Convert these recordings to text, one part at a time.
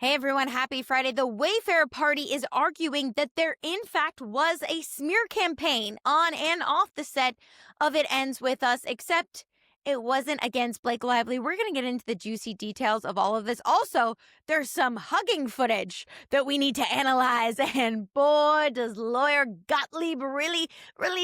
Hey everyone, happy Friday. The Wayfair party is arguing that there in fact was a smear campaign on and off the set of It Ends With Us, except it wasn't against Blake Lively. We're going to get into the juicy details of all of this. Also, there's some hugging footage that we need to analyze, and boy, does lawyer Gottlieb really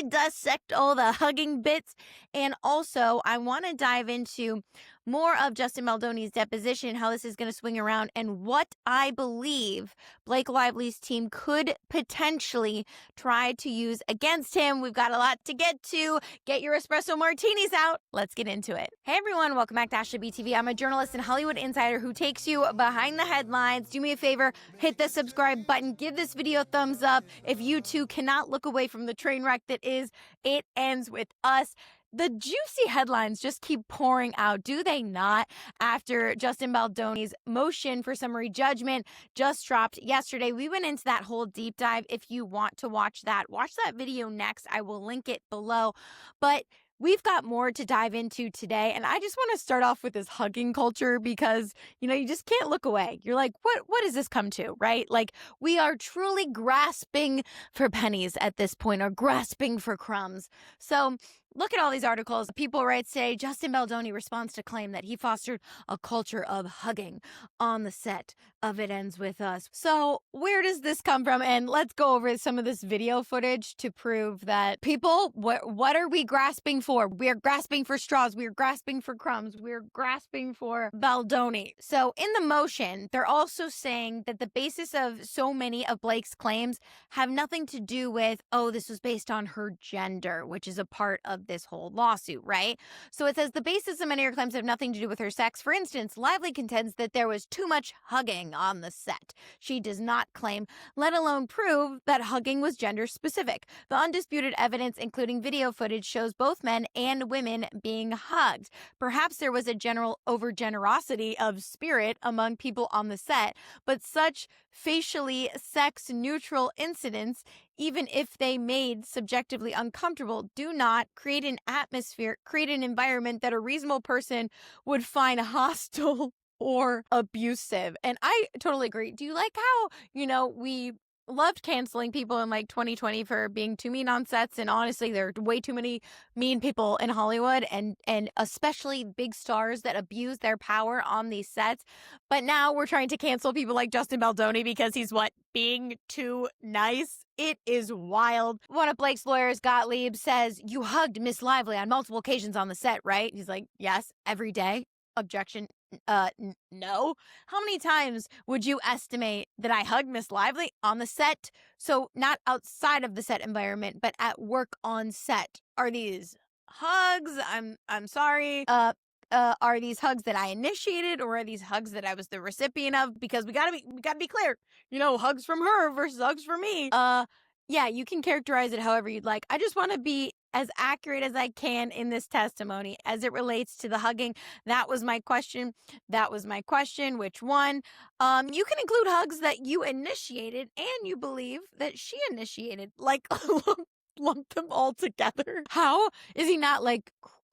dissect all the hugging bits. And also, I want to dive into more of Justin Baldoni's deposition, how this is going to swing around, and what I believe Blake Lively's team could potentially try to use against him. We've got a lot to get to. Get your espresso martinis out. Let's get into it. Hey everyone, welcome back to Ashley BTV. I'm a journalist and Hollywood insider who takes you behind the headlines. Do me a favor, hit the subscribe button, give this video a thumbs up if you too cannot look away from the train wreck that is It Ends With Us. The juicy headlines just keep pouring out, do they not? After Justin Baldoni's motion for summary judgment just dropped yesterday. We went into that whole deep dive. If you want to watch that video next. I will link it below. But we've got more to dive into today, and I just want to start off with this hugging culture because, you just can't look away. You're like, what does this come to, right? Like, we are truly grasping for pennies at this point, or grasping for crumbs. So look at all these articles. People write, say, Justin Baldoni responds to claim that he fostered a culture of hugging on the set of It Ends With Us. So where does this come from? And let's go over some of this video footage to prove that people, what are we grasping for? We're grasping for straws. We're grasping for crumbs. We're grasping for Baldoni. So in the motion, they're also saying that the basis of so many of Blake's claims have nothing to do with, oh, this was based on her gender, which is a part of this whole lawsuit, right? So it says the basis of many of her claims have nothing to do with her sex. For instance, Lively contends that there was too much hugging on the set. She does not claim, let alone prove, that hugging was gender specific. The undisputed evidence, including video footage, shows both men and women being hugged. Perhaps there was a general overgenerosity of spirit among people on the set, but such facially sex-neutral incidents, even if they made subjectively uncomfortable, do not create an atmosphere, create an environment that a reasonable person would find hostile or abusive. And I totally agree. Do you like how, we loved canceling people in 2020 for being too mean on sets, and honestly there are way too many mean people in Hollywood, and especially big stars that abuse their power on these sets. But now we're trying to cancel people like Justin Baldoni because he's being too nice. It is wild. One of Blake's lawyers, Gottlieb, says, you hugged Miss Lively on multiple occasions on the set, right? He's like, yes, every day. Objection. No. How many times would you estimate that I hugged Miss Lively on the set? So not outside of the set environment, but at work on set. Are these hugs? I'm sorry. Are these hugs that I initiated, or are these hugs that I was the recipient of? Because we gotta be clear. Hugs from her versus hugs from me. Yeah, you can characterize it however you'd like. I just want to be as accurate as I can in this testimony as it relates to the hugging. That was my question. Which one? You can include hugs that you initiated and you believe that she initiated. Lump them all together. How is he not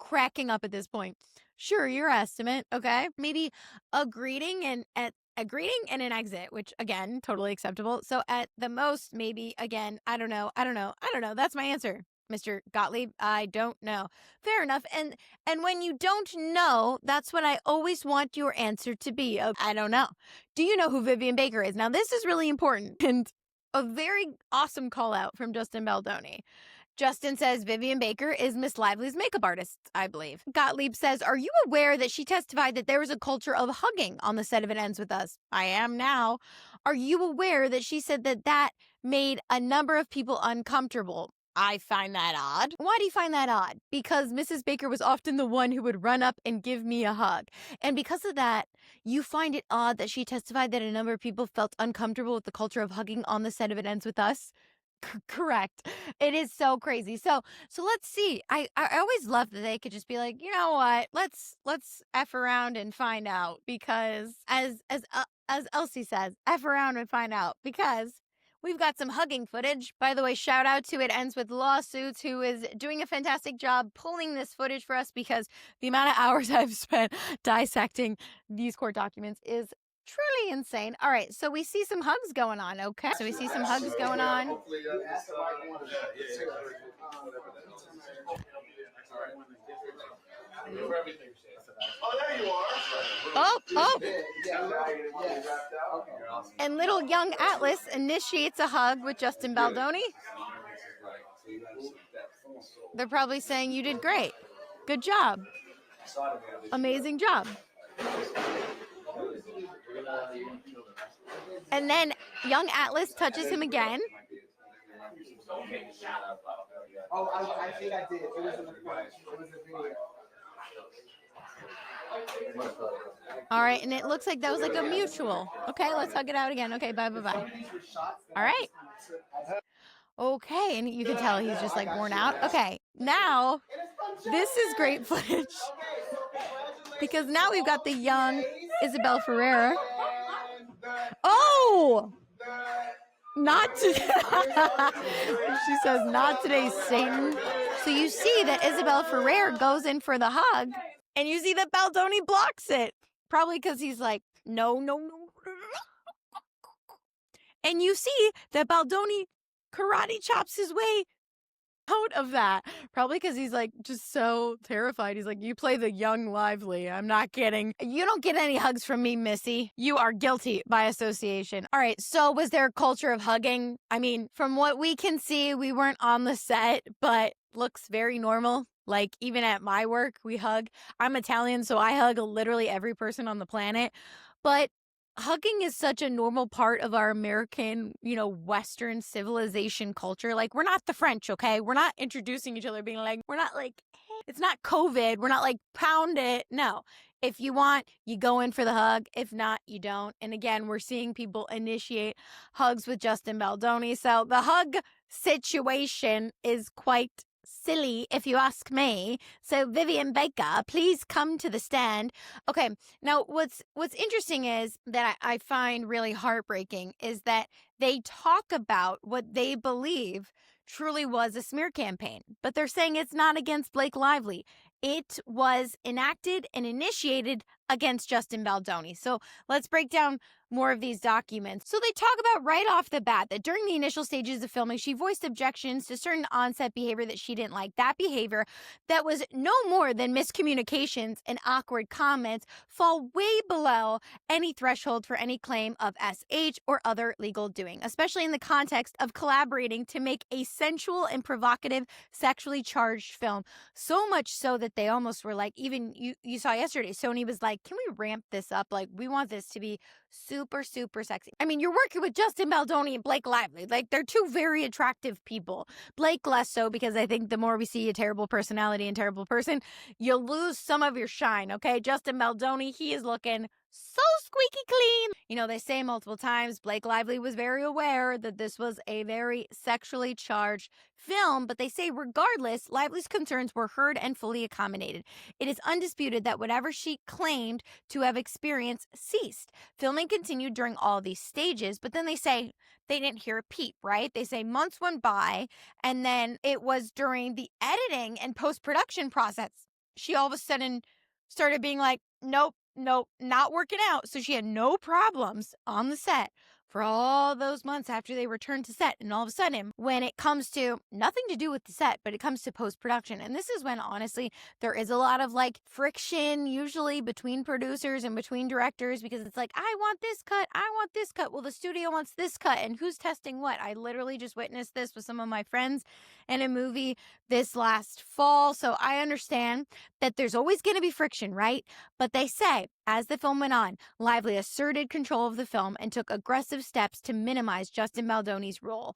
cracking up at this point? Sure, your estimate. Okay, maybe a greeting and an exit, which again, totally acceptable. So at the most, maybe again, I don't know. That's my answer, Mr. Gottlieb. I don't know. Fair enough. And when you don't know, that's what I always want your answer to be. I don't know. Do you know who Vivian Baker is? Now, this is really important and a very awesome call out from Justin Baldoni. Justin says Vivian Baker is Miss Lively's makeup artist, I believe. Gottlieb says, are you aware that she testified that there was a culture of hugging on the set of It Ends With Us? I am now. Are you aware that she said that made a number of people uncomfortable? I find that odd. Why do you find that odd? Because Mrs. Baker was often the one who would run up and give me a hug. And because of that, you find it odd that she testified that a number of people felt uncomfortable with the culture of hugging on the set of It Ends With Us? Correct. It is so crazy. So let's see. I always love that they could just be like, you know what? Let's F around and find out, because as Elsie says, F around and find out, because we've got some hugging footage. By the way, shout out to It Ends With Lawsuits, who is doing a fantastic job pulling this footage for us, because the amount of hours I've spent dissecting these court documents is truly insane. All right, so we see some hugs going on, okay? So we see some hugs going on. Oh. And little young Atlas initiates a hug with Justin Baldoni. They're probably saying, you did great. Good job. Amazing job. And then young Atlas touches him again. Oh, I think I did. It was in the front. It was a video. All right, and it looks like that was like a mutual. Okay, let's hug it out again. Okay, bye. All right. Okay, and you can tell he's just like worn out. Okay, now this is great footage because now we've got the young Isabel Ferreira. Oh! Not today. She says, not today, Satan. So you see that Isabel Ferreira goes in for the hug, and you see that Baldoni blocks it. Probably because he's like, no. And you see that Baldoni karate chops his way out of that. Probably because he's like just so terrified. He's like, you play the young lively. I'm not kidding. You don't get any hugs from me, Missy. You are guilty by association. All right, so was there a culture of hugging? I mean, from what we can see, we weren't on the set, but looks very normal. Like even at my work, we hug. I'm Italian, so I hug literally every person on the planet. But hugging is such a normal part of our American, Western civilization culture. Like, we're not the French, okay? We're not introducing each other, being like, we're not like, hey, it's not COVID. We're not like, pound it. No. If you want, you go in for the hug. If not, you don't. And again, we're seeing people initiate hugs with Justin Baldoni. So the hug situation is quite silly, if you ask me. So Vivian Baker, please come to the stand. Okay, now what's interesting is that I find really heartbreaking is that they talk about what they believe truly was a smear campaign, but they're saying it's not against Blake Lively. It was enacted and initiated against Justin Baldoni. So let's break down more of these documents. So they talk about right off the bat that during the initial stages of filming, she voiced objections to certain on-set behavior that she didn't like. That behavior that was no more than miscommunications and awkward comments fall way below any threshold for any claim of SH or other legal doing, especially in the context of collaborating to make a sensual and provocative sexually charged film. So much so that they almost were like, even you saw yesterday, Sony was like, can we ramp this up? Like, we want this to be super, super sexy. I mean, you're working with Justin Baldoni and Blake Lively. Like, they're two very attractive people. Blake less so, because I think the more we see a terrible personality and terrible person, you'll lose some of your shine, okay? Justin Baldoni, he is looking so squeaky clean. They say multiple times Blake Lively was very aware that this was a very sexually charged film, but they say regardless, Lively's concerns were heard and fully accommodated. It is undisputed that whatever she claimed to have experienced ceased. Filming continued during all these stages, but then they say they didn't hear a peep, right? They say months went by, and then it was during the editing and post-production process, she all of a sudden started being like, nope, not working out. So she had no problems on the set for all those months after they returned to set. And all of a sudden, when it comes to nothing to do with the set, but it comes to post-production, and this is when, honestly, there is a lot of like friction usually between producers and between directors, because it's like, I want this cut. Well, the studio wants this cut, and who's testing what? I literally just witnessed this with some of my friends in a movie this last fall. So I understand that there's always going to be friction, right? But they say, as the film went on, Lively asserted control of the film and took aggressive steps to minimize Justin Baldoni's role.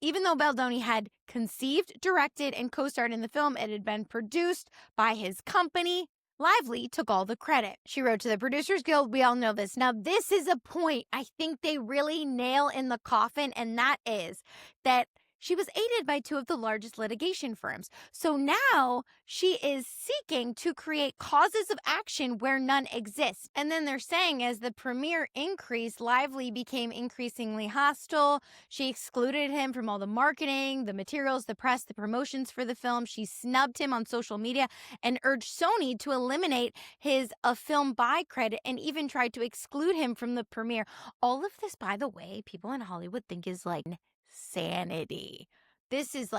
Even though Baldoni had conceived, directed, and co-starred in the film, it had been produced by his company. Lively took all the credit. She wrote to the Producers Guild. We all know this. Now, this is a point I think they really nail in the coffin, and that is that she was aided by two of the largest litigation firms. So now she is seeking to create causes of action where none exist. And then they're saying as the premiere increased, Lively became increasingly hostile. She excluded him from all the marketing, the materials, the press, the promotions for the film. She snubbed him on social media and urged Sony to eliminate his film buy credit and even tried to exclude him from the premiere. All of this, by the way, people in Hollywood think is like sanity. This is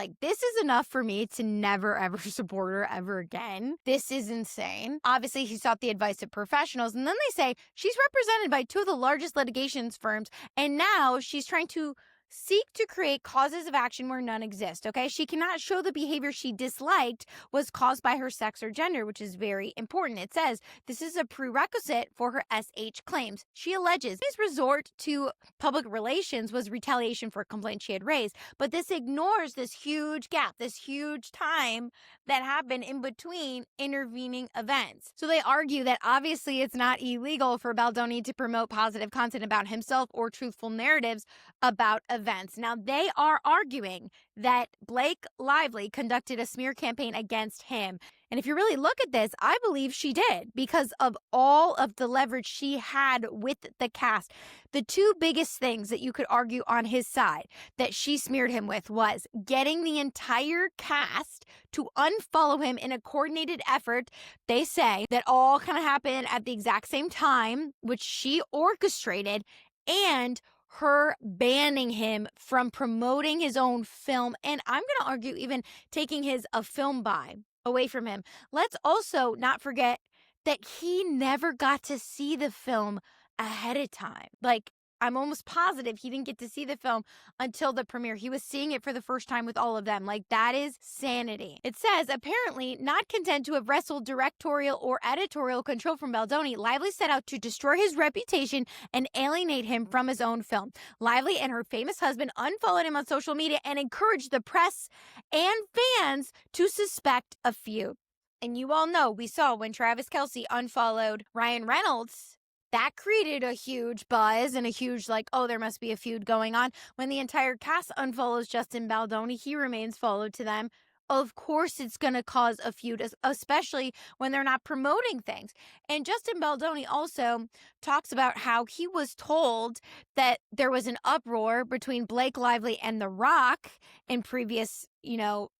enough for me to never ever support her ever again. This is insane. Obviously, he sought the advice of professionals, and then they say she's represented by two of the largest litigations firms, and now she's trying to seek to create causes of action where none exist, okay? She cannot show the behavior she disliked was caused by her sex or gender, which is very important. It says this is a prerequisite for her SH claims. She alleges his resort to public relations was retaliation for a complaint she had raised, but this ignores this huge gap, this huge time that happened in between intervening events. So they argue that obviously it's not illegal for Baldoni to promote positive content about himself or truthful narratives about events. Now, they are arguing that Blake Lively conducted a smear campaign against him. And if you really look at this, I believe she did because of all of the leverage she had with the cast. The two biggest things that you could argue on his side that she smeared him with was getting the entire cast to unfollow him in a coordinated effort. They say that all kind of happened at the exact same time, which she orchestrated, and her banning him from promoting his own film. And I'm going to argue even taking his film buy away from him. Let's also not forget that he never got to see the film ahead of time. Like, I'm almost positive he didn't get to see the film until the premiere. He was seeing it for the first time with all of them. Like, that is sanity. It says, apparently not content to have wrestled directorial or editorial control from Baldoni, Lively set out to destroy his reputation and alienate him from his own film. Lively and her famous husband unfollowed him on social media and encouraged the press and fans to suspect a feud. And you all know, we saw when Travis Kelce unfollowed Ryan Reynolds, that created a huge buzz and a huge there must be a feud going on. When the entire cast unfollows Justin Baldoni, he remains followed to them. Of course it's going to cause a feud, especially when they're not promoting things. And Justin Baldoni also talks about how he was told that there was an uproar between Blake Lively and The Rock in previous,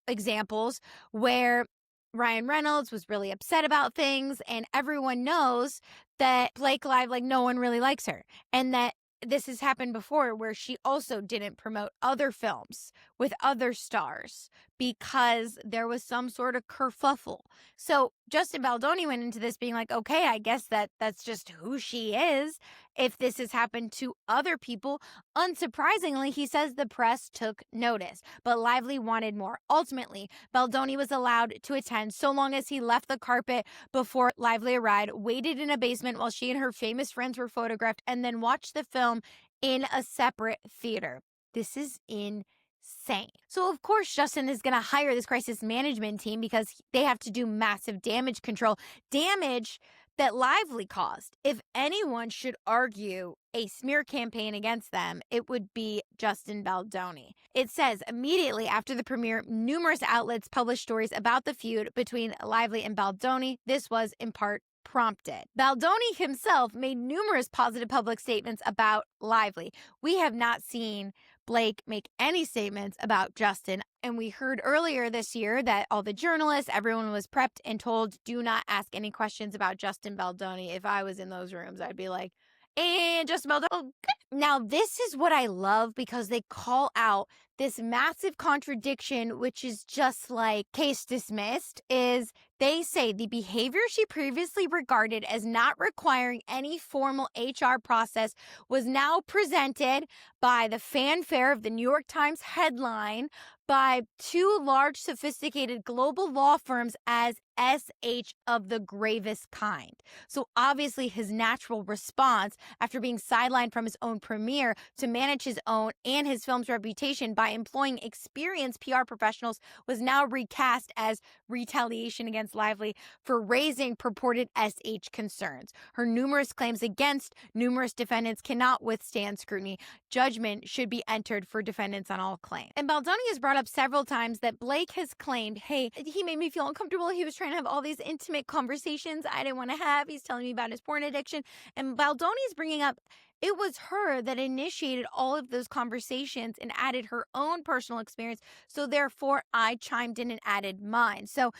examples where Ryan Reynolds was really upset about things, and everyone knows that Blake Lively, no one really likes her, and that this has happened before where she also didn't promote other films with other stars because there was some sort of kerfuffle. So Justin Baldoni went into this being like, okay, I guess that's just who she is. If this has happened to other people, unsurprisingly, he says the press took notice, but Lively wanted more. Ultimately, Baldoni was allowed to attend so long as he left the carpet before Lively arrived, waited in a basement while she and her famous friends were photographed, and then watched the film in a separate theater. This is insane. So of course Justin is going to hire this crisis management team because they have to do massive damage control, damage that Lively caused. If anyone should argue a smear campaign against them, it would be Justin Baldoni. It says immediately after the premiere, numerous outlets published stories about the feud between Lively and Baldoni. This was in part prompted. Baldoni himself made numerous positive public statements about Lively. We have not seen Blake make any statements about Justin. And we heard earlier this year that all the journalists, everyone was prepped and told, do not ask any questions about Justin Baldoni. If I was in those rooms, I'd be like, and Justin Baldoni. Oh, now, this is what I love because they call out this massive contradiction, which is just like case dismissed, is they say the behavior she previously regarded as not requiring any formal HR process was now presented by the fanfare of the New York Times headline by two large, sophisticated global law firms as SH of the gravest kind. So obviously his natural response after being sidelined from his own premiere to manage his own and his film's reputation by employing experienced PR professionals was now recast as retaliation against Lively for raising purported SH concerns. Her numerous claims against numerous defendants cannot withstand scrutiny. Judgment should be entered for defendants on all claims. And Baldoni has brought up several times that Blake has claimed, hey, he made me feel uncomfortable. He was trying to have all these intimate conversations I didn't want to have. He's telling me about his porn addiction. And Baldoni is bringing up it was her that initiated all of those conversations and added her own personal experience. So therefore, I chimed in and added mine. So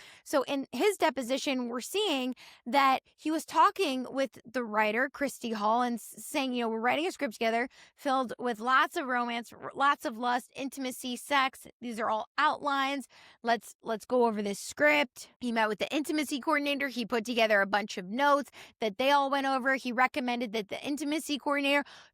in his deposition, we're seeing that he was talking with the writer, Christy Hall, and saying, you know, we're writing a script together filled with lots of romance, lots of lust, intimacy, sex. These are all outlines. Let's go over this script. He met with the intimacy coordinator. He put together a bunch of notes that they all went over. He recommended that the intimacy coordinator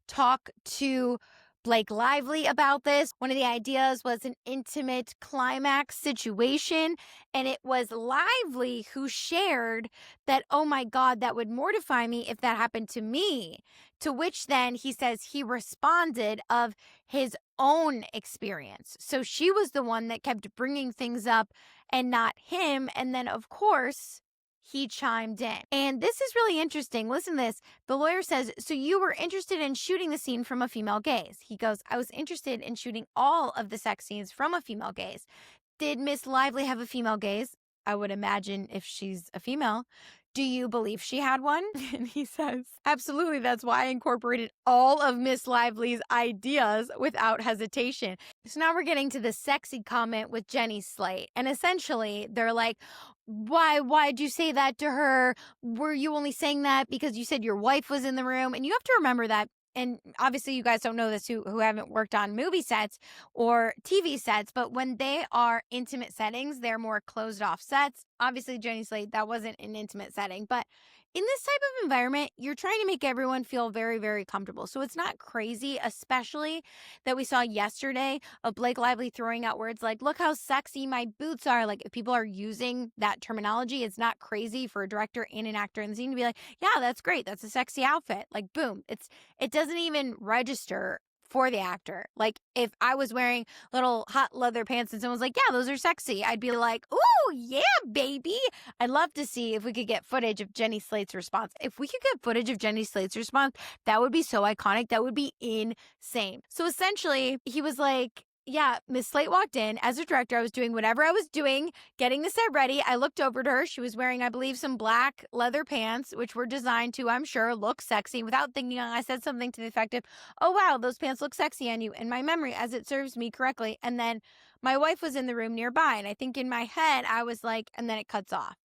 talk to Blake Lively about this. One of the ideas was an intimate climax situation, and it was Lively who shared that, oh my God, that would mortify me if that happened to me. To which then he says he responded of his own experience. So she was the one that kept bringing things up and not him. And then, of course, he chimed in. And this is really interesting. Listen to this. The lawyer says, so you were interested in shooting the scene from a female gaze. He goes, I was interested in shooting all of the sex scenes from a female gaze. Did Miss Lively have a female gaze? I would imagine if she's a female. Do you believe she had one? And he says, absolutely. That's why I incorporated all of Miss Lively's ideas without hesitation. So now we're getting to the sexy comment with Jenny Slate. And essentially, they're like, why'd you say that to her? Were you only saying that because you said your wife was in the room? And you have to remember that. And obviously you guys don't know this who haven't worked on movie sets or TV sets, but when they are intimate settings, they're more closed off sets. Obviously, Jenny Slate, that wasn't an intimate setting, but in this type of environment, you're trying to make everyone feel very, very comfortable. So it's not crazy, especially that we saw yesterday of Blake Lively throwing out words like, look how sexy my boots are. Like if people are using that terminology, it's not crazy for a director and an actor in the scene to be like, yeah, that's great. That's a sexy outfit. Like, boom. It doesn't even register for the actor. Like if I was wearing little hot leather pants and someone's like, yeah, those are sexy, I'd be like, ooh, yeah, baby. I'd love to see if we could get footage of Jenny Slate's response. If we could get footage of Jenny Slate's response, that would be so iconic. That would be insane. So essentially, he was like, yeah, Miss Slate walked in. As a director, I was doing whatever I was doing, getting the set ready. I looked over to her. She was wearing, I believe, some black leather pants, which were designed to, I'm sure, look sexy. Without thinking, I said something to the effect of, oh, wow, those pants look sexy on you, in my memory, as it serves me correctly. And then my wife was in the room nearby. And I think in my head, I was like, and then it cuts off.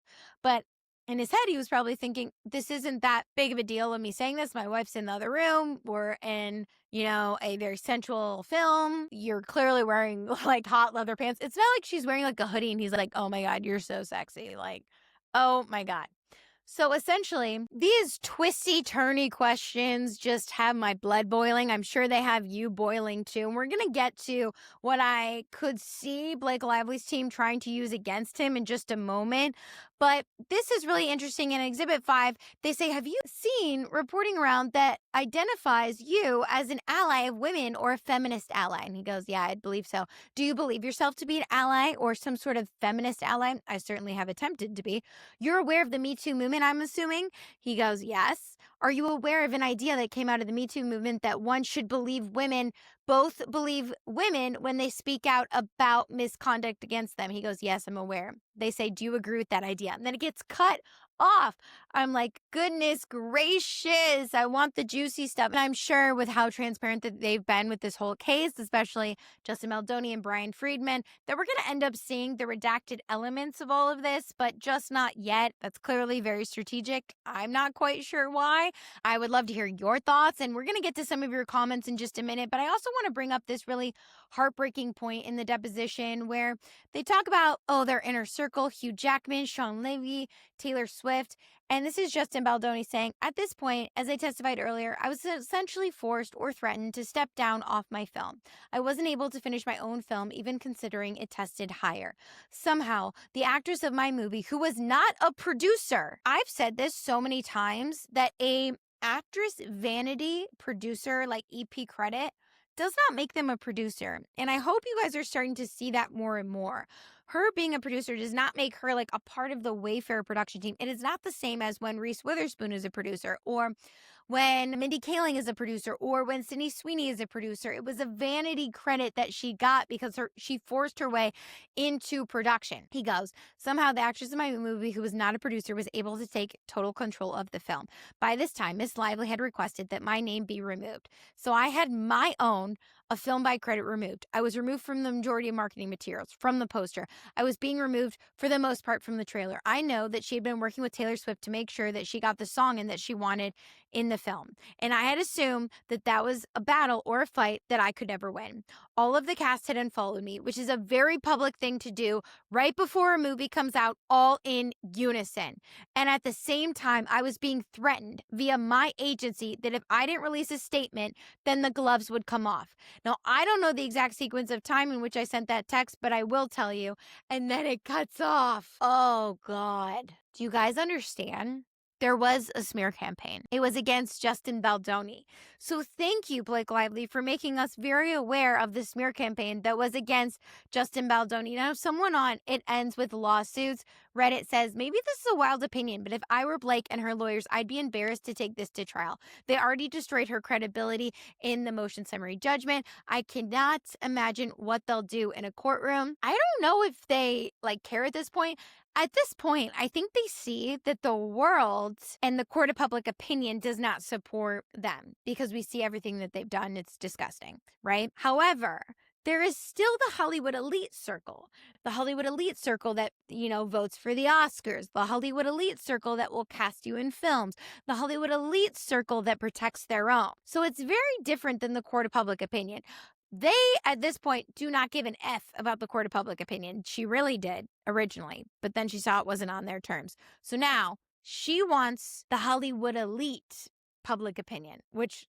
But in his head, he was probably thinking, this isn't that big of a deal of me saying this. My wife's in the other room. We're in, a very sensual film. You're clearly wearing like hot leather pants. It's not like she's wearing like a hoodie and he's like, oh my God, you're so sexy. Like, oh my God. So essentially, these twisty-turny questions just have my blood boiling. I'm sure they have you boiling too. And we're going to get to what I could see Blake Lively's team trying to use against him in just a moment. But this is really interesting. In Exhibit 5, they say, have you seen reporting around that identifies you as an ally of women or a feminist ally? And he goes, yeah, I believe so. Do you believe yourself to be an ally or some sort of feminist ally? I certainly have attempted to be. You're aware of the Me Too movement, I'm assuming? He goes, yes. Are you aware of an idea that came out of the Me Too movement that one should both believe women when they speak out about misconduct against them? He goes, yes, I'm aware. They say, do you agree with that idea? And then it gets cut off. I'm like, goodness gracious, I want the juicy stuff. And I'm sure with how transparent that they've been with this whole case, especially Justin Baldoni and Brian Friedman, that we're going to end up seeing the redacted elements of all of this, but just not yet. That's clearly very strategic. I'm not quite sure why. I would love to hear your thoughts, and we're going to get to some of your comments in just a minute, but I also want to bring up this really heartbreaking point in the deposition where they talk about, their inner circle, Hugh Jackman, Sean Levy, Taylor Swift, Swift. And this is Justin Baldoni saying, at this point, as I testified earlier, I was essentially forced or threatened to step down off my film. I wasn't able to finish my own film, even considering it tested higher. Somehow, the actress of my movie, who was not a producer, I've said this so many times, that a actress vanity producer, like EP credit, does not make them a producer. And I hope you guys are starting to see that more and more. Her being a producer does not make her like a part of the Wayfair production team. It is not the same as when Reese Witherspoon is a producer, or when Mindy Kaling is a producer, or when Sydney Sweeney is a producer. It was a vanity credit that she got because she forced her way into production. He goes, somehow the actress in my movie, who was not a producer, was able to take total control of the film. By this time, Miss Lively had requested that my name be removed. So I had my own, a film by credit, removed. I was removed from the majority of marketing materials, from the poster. I was being removed for the most part from the trailer. I know that she had been working with Taylor Swift to make sure that she got the song in that she wanted in the film. And I had assumed that that was a battle or a fight that I could never win. All of the cast had unfollowed me, which is a very public thing to do right before a movie comes out, all in unison. And at the same time, I was being threatened via my agency that if I didn't release a statement, then the gloves would come off. Now, I don't know the exact sequence of time in which I sent that text, but I will tell you. And then it cuts off. Oh, God. Do you guys understand? There was a smear campaign. It was against Justin Baldoni. So thank you, Blake Lively, for making us very aware of the smear campaign that was against Justin Baldoni. Now, someone on It Ends With Lawsuits Reddit says, maybe this is a wild opinion, but if I were Blake and her lawyers, I'd be embarrassed to take this to trial. They already destroyed her credibility in the motion summary judgment. I cannot imagine what they'll do in a courtroom. I don't know if they care at this point. At this point, I think they see that the world and the court of public opinion does not support them because we see everything that they've done. It's disgusting, right? However, there is still the Hollywood elite circle. The Hollywood elite circle that, votes for the Oscars. The Hollywood elite circle that will cast you in films. The Hollywood elite circle that protects their own. So it's very different than the court of public opinion. They, at this point, do not give an F about the court of public opinion. She really did originally, but then she saw it wasn't on their terms. So now she wants the Hollywood elite public opinion, which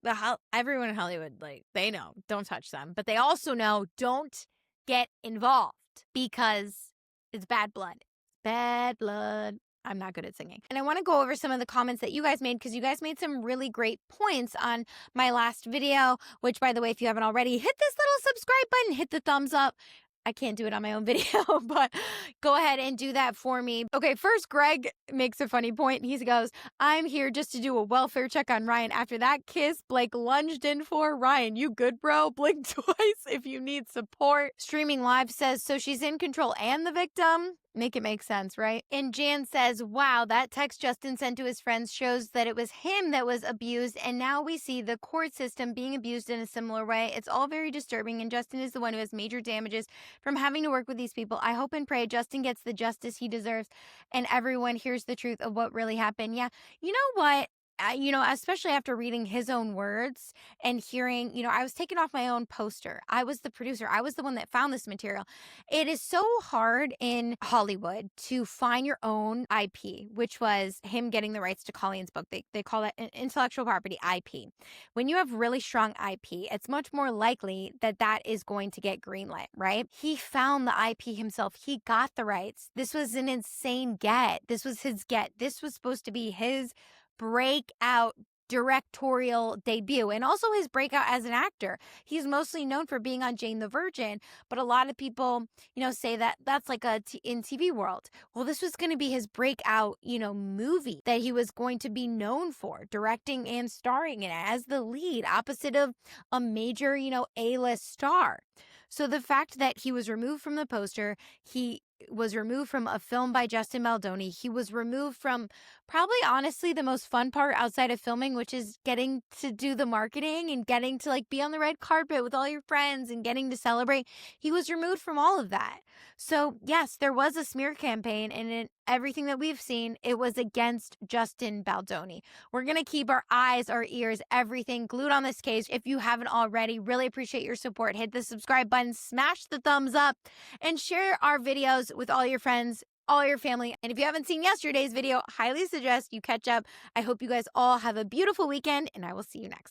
everyone in Hollywood, they know, don't touch them. But they also know, don't get involved because it's bad blood. Bad blood. I'm not good at singing. And I want to go over some of the comments that you guys made because you guys made some really great points on my last video, which, by the way, if you haven't already, hit this little subscribe button, hit the thumbs up. I can't do it on my own video, but go ahead and do that for me. Okay, first, Greg makes a funny point. He goes, I'm here just to do a welfare check on Ryan. After that kiss Blake lunged in for, Ryan, you good, bro? Blink twice if you need support. Streaming Live says, so she's in control and the victim? Make it make sense, right? And Jan says, wow, that text Justin sent to his friends shows that it was him that was abused, and now we see the court system being abused in a similar way. It's all very disturbing, and Justin is the one who has major damages from having to work with these people. I hope and pray Justin gets the justice he deserves, and everyone hears the truth of what really happened. Yeah, you know what? Especially after reading his own words and hearing, I was taking off my own poster. I was the producer. I was the one that found this material. It is so hard in Hollywood to find your own IP, which was him getting the rights to Colleen's book. They call that intellectual property IP. When you have really strong IP, it's much more likely that that is going to get greenlit, right? He found the IP himself. He got the rights. This was an insane get. This was his get. This was supposed to be his breakout directorial debut and also his breakout as an actor. He's mostly known for being on Jane the Virgin, but a lot of people, say that that's in TV world. Well, this was going to be his breakout, movie that he was going to be known for, directing and starring in it as the lead opposite of a major, A-list star. So the fact that he was removed from the poster, he was removed from a film by Justin Baldoni. He was removed from probably, honestly, the most fun part outside of filming, which is getting to do the marketing and getting to be on the red carpet with all your friends and getting to celebrate. He was removed from all of that. So yes, there was a smear campaign, and in everything that we've seen, it was against Justin Baldoni. We're going to keep our eyes, our ears, everything glued on this case. If you haven't already, really appreciate your support. Hit the subscribe button, smash the thumbs up, and share our videos with all your friends. all your family. And if you haven't seen yesterday's video, highly suggest you catch up. I hope you guys all have a beautiful weekend, and I will see you next time.